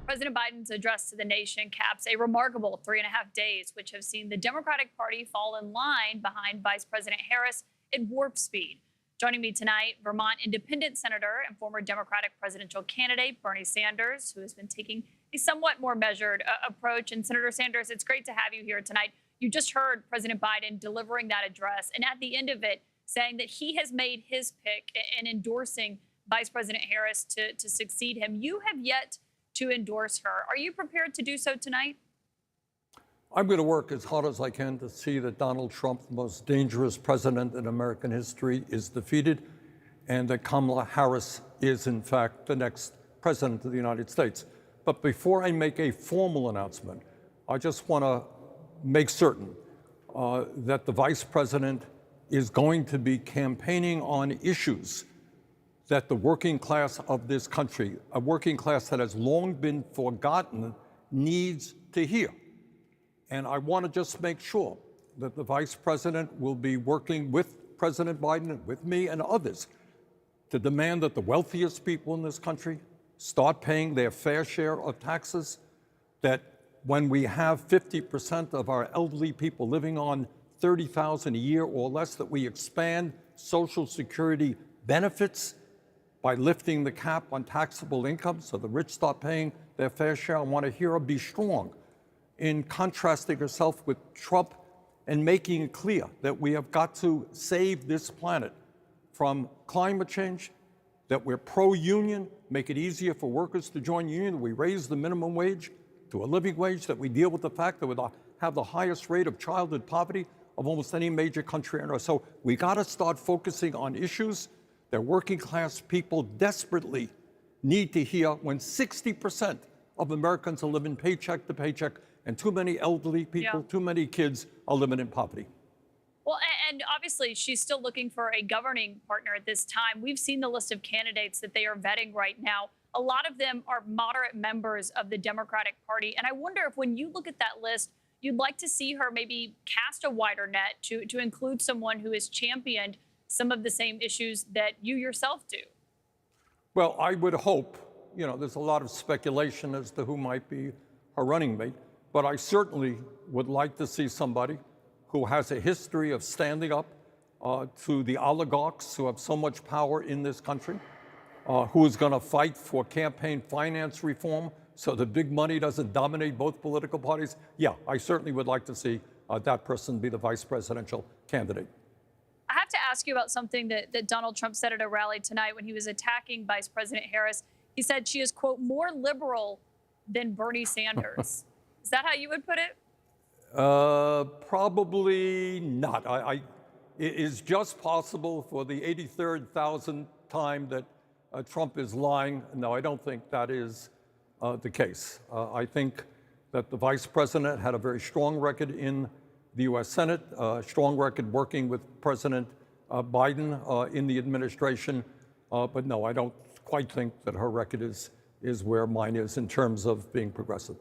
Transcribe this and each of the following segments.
President Biden's address to the nation caps a remarkable 3.5 days, which have seen the Democratic Party fall in line behind Vice President Harris at warp speed. Joining me tonight, Vermont Independent Senator and former Democratic presidential candidate Bernie Sanders, who has been taking a somewhat more measured approach. And Senator Sanders, it's great to have you here tonight. You just heard President Biden delivering that address, and at the end of it, saying that he has made his pick in endorsing Vice President Harris to succeed him. You have yet to endorse her. Are you prepared to do so tonight? I'm going to work as hard as I can to see that Donald Trump, the most dangerous president in American history, is defeated, and that Kamala Harris is, in fact, the next president of the United States. But before I make a formal announcement, I just want to make certain that the vice president is going to be campaigning on issues that the working class of this country, a working class that has long been forgotten, needs to hear. And I want to just make sure that the vice president will be working with President Biden, with me and others, to demand that the wealthiest people in this country start paying their fair share of taxes, that when we have 50% of our elderly people living on $30,000 a year or less, that we expand Social Security benefits by lifting the cap on taxable income so the rich start paying their fair share. I want to hear her be strong in contrasting herself with Trump and making it clear that we have got to save this planet from climate change, that we're pro-union, make it easier for workers to join union, that we raise the minimum wage to a living wage, that we deal with the fact that we have the highest rate of childhood poverty of almost any major country on earth. So we got to start focusing on issues that working class people desperately need to hear when 60% of Americans are living paycheck to paycheck, and too many elderly people, too many kids are living in poverty. Well, and obviously she's still looking for a governing partner at this time. We've seen the list of candidates that they are vetting right now. A lot of them are moderate members of the Democratic Party. And I wonder if when you look at that list, you'd like to see her maybe cast a wider net to include someone who has championed some of the same issues that you yourself do. Well, I would hope, there's a lot of speculation as to who might be her running mate, but I certainly would like to see somebody who has a history of standing up to the oligarchs who have so much power in this country, who is going to fight for campaign finance reform so the big money doesn't dominate both political parties. Yeah, I certainly would like to see that person be the vice presidential candidate. I have to ask you about something that Donald Trump said at a rally tonight when he was attacking Vice President Harris. He said she is, quote, more liberal than Bernie Sanders. Is that how you would put it? Probably not. It is just possible for the 83rd time that Trump is lying. No, I don't think that is the case. I think that the vice president had a very strong record in the U.S. Senate, strong record working with President Biden in the administration. But no, I don't quite think that her record is where mine is in terms of being progressive.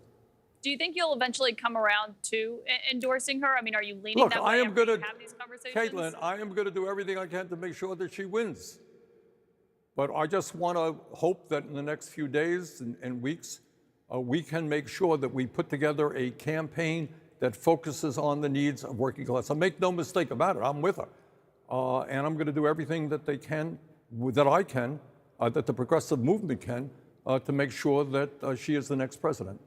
Do you think you'll eventually come around to endorsing her? I mean, are you leaning that way after you have these conversations? Kaitlan, I am going to do everything I can to make sure that she wins. But I just want to hope that in the next few days and weeks, we can make sure that we put together a campaign that focuses on the needs of working class. So make no mistake about it, I'm with her. And I'm going to do everything that I can, that the progressive movement can, to make sure that she is the next president.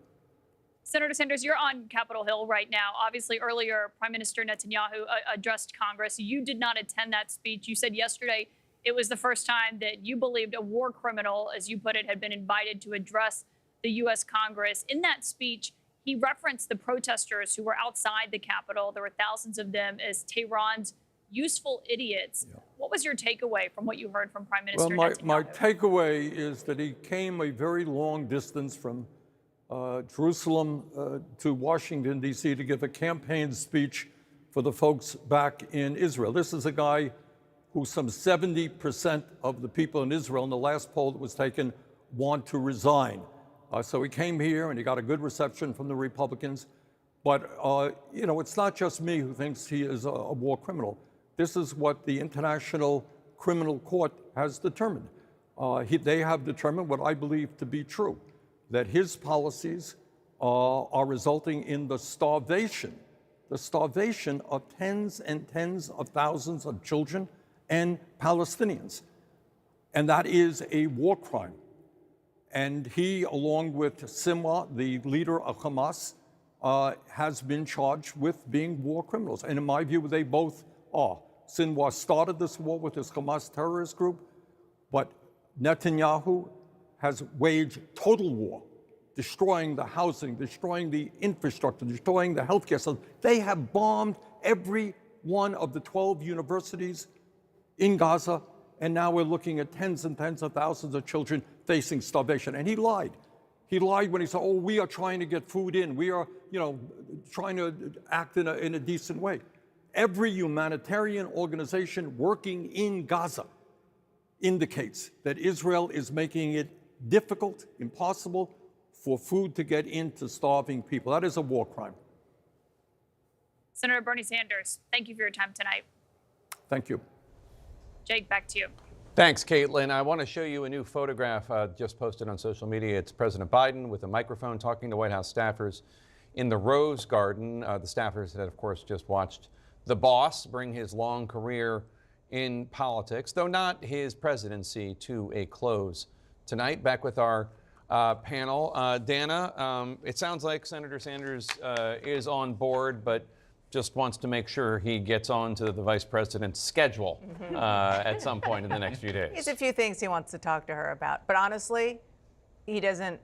Senator Sanders, you're on Capitol Hill right now. Obviously, earlier, Prime Minister Netanyahu addressed Congress. You did not attend that speech. You said yesterday it was the first time that you believed a war criminal, as you put it, had been invited to address the U.S. Congress. In that speech, he referenced the protesters who were outside the Capitol. There were thousands of them as Tehran's useful idiots. Yeah. What was your takeaway from what you heard from Prime Minister Netanyahu? My takeaway is that he came a very long distance from Jerusalem to Washington, D.C. to give a campaign speech for the folks back in Israel. This is a guy who some 70% of the people in Israel, in the last poll that was taken, want to resign. So he came here and he got a good reception from the Republicans. But, it's not just me who thinks he is a war criminal. This is what the International Criminal Court has determined. They have determined what I believe to be true, that his policies are resulting in the starvation of tens and tens of thousands of children and Palestinians. And that is a war crime. And he, along with Sinwar, the leader of Hamas, has been charged with being war criminals. And in my view, they both are. Sinwar started this war with his Hamas terrorist group, but Netanyahu has waged total war, destroying the housing, destroying the infrastructure, destroying the healthcare system. They have bombed every one of the 12 universities in Gaza, and now we're looking at tens and tens of thousands of children facing starvation. And he lied. He lied when he said, oh, we are trying to get food in. We are, trying to act in a decent way. Every humanitarian organization working in Gaza indicates that Israel is making it difficult, impossible for food to get into starving people. That is a war crime. Senator Bernie Sanders, thank you for your time tonight. Thank you. Jake, back to you. Thanks, Caitlin. I want to show you a new photograph just posted on social media. It's President Biden with a microphone talking to White House staffers in the Rose Garden. The staffers had, of course, just watched the boss bring his long career in politics, though not his presidency, to a close. Tonight, back with our panel. Dana, it sounds like Senator Sanders is on board, but just wants to make sure he gets on to the vice president's schedule at some point in the next few days. There's a few things he wants to talk to her about, but honestly, he doesn't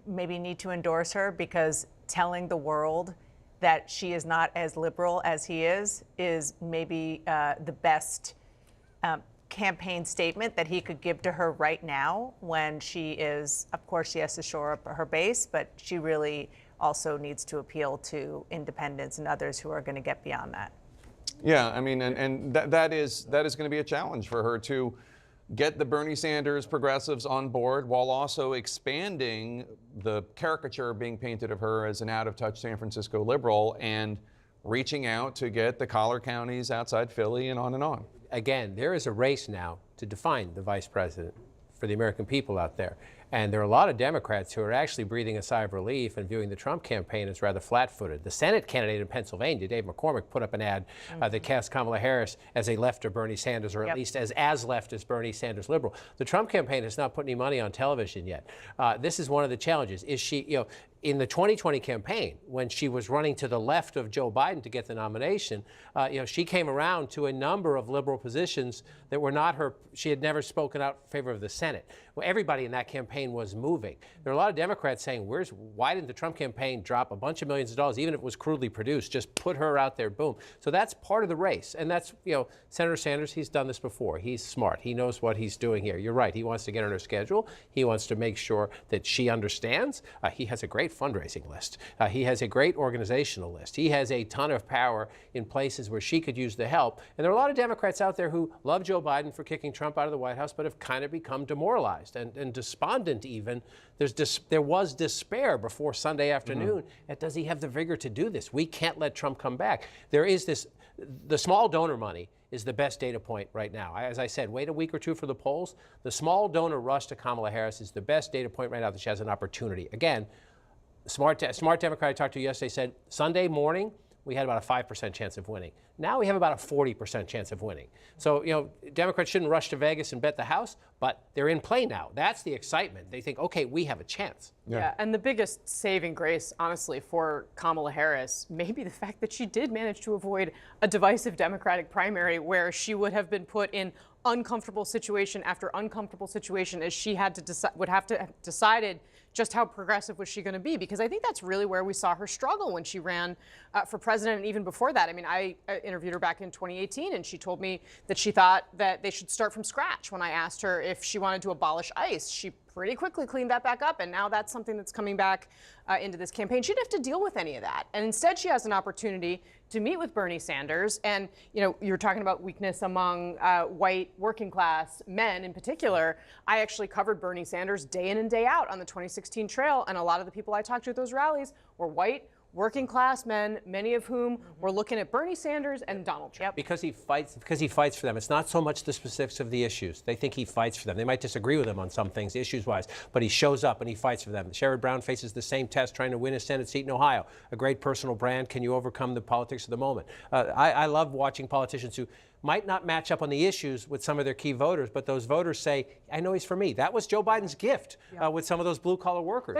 maybe need to endorse her, because telling the world that she is not as liberal as he is maybe the best campaign statement that he could give to her right now, when she is, of course, she has to shore up her base, but she really also needs to appeal to independents and others who are going to get beyond that. Yeah, I mean, and that is going to be a challenge for her to get the Bernie Sanders progressives on board, while also expanding the caricature being painted of her as an out-of-touch San Francisco liberal, and reaching out to get the collar counties outside Philly and on and on. Again, there is a race now to define the vice president for the American people out there. And there are a lot of Democrats who are actually breathing a sigh of relief and viewing the Trump campaign as rather flat-footed. The Senate candidate in Pennsylvania, Dave McCormick, put up an ad that cast Kamala Harris as a left of Bernie Sanders, or at least as left as Bernie Sanders liberal. The Trump campaign has not put any money on television yet. This is one of the challenges. Is she, in the 2020 campaign, when she was running to the left of Joe Biden to get the nomination, she came around to a number of liberal positions that were not her. She had never spoken out in favor of the Senate. Well, everybody in that campaign was moving. There are a lot of Democrats saying, why didn't the Trump campaign drop a bunch of millions of dollars, even if it was crudely produced, just put her out there, boom. So that's part of the race. And that's, Senator Sanders, he's done this before. He's smart. He knows what he's doing here. You're right. He wants to get on her schedule. He wants to make sure that she understands. He has a great fundraising list. He has a great organizational list. He has a ton of power in places where she could use the help. And there are a lot of Democrats out there who love Joe Biden for kicking Trump out of the White House, but have kind of become demoralized and despondent even. There was despair before Sunday afternoon. Does he have the vigor to do this? We can't let Trump come back. There is this, the small donor money is the best data point right now. As I said, wait a week or two for the polls. The small donor rush to Kamala Harris is the best data point right now that she has an opportunity. Again, smart Democrat I talked to yesterday said Sunday morning we had about a 5% chance of winning. Now we have about a 40% chance of winning. So, Democrats shouldn't rush to Vegas and bet the house, but they're in play now. That's the excitement. They think, okay, we have a chance. Yeah, and the biggest saving grace, honestly, for Kamala Harris may be the fact that she did manage to avoid a divisive Democratic primary where she would have been put in uncomfortable situation after uncomfortable situation, as she had to would have to have decided just how progressive was she going to be, because I think that's really where we saw her struggle when she ran for president, and even before that. I mean, I interviewed her back in 2018, and she told me that she thought that they should start from scratch. When I asked her if she wanted to abolish ICE, she pretty quickly cleaned that back up, and now that's something that's coming back into this campaign. She didn't have to deal with any of that, and instead she has an opportunity to meet with Bernie Sanders. And you're talking about weakness among white working class men in particular. I actually covered Bernie Sanders day in and day out on the 2016 trail, and a lot of the people I talked to at those rallies were white working class men, many of whom were looking at Bernie Sanders and Donald Trump. Because he fights for them. It's not so much the specifics of the issues. They think he fights for them. They might disagree with him on some things, issues-wise, but he shows up and he fights for them. Sherrod Brown faces the same test trying to win a Senate seat in Ohio. A great personal brand. Can you overcome the politics of the moment? I love watching politicians who might not match up on the issues with some of their key voters, but those voters say, I know he's for me. That was Joe Biden's gift with some of those blue-collar workers.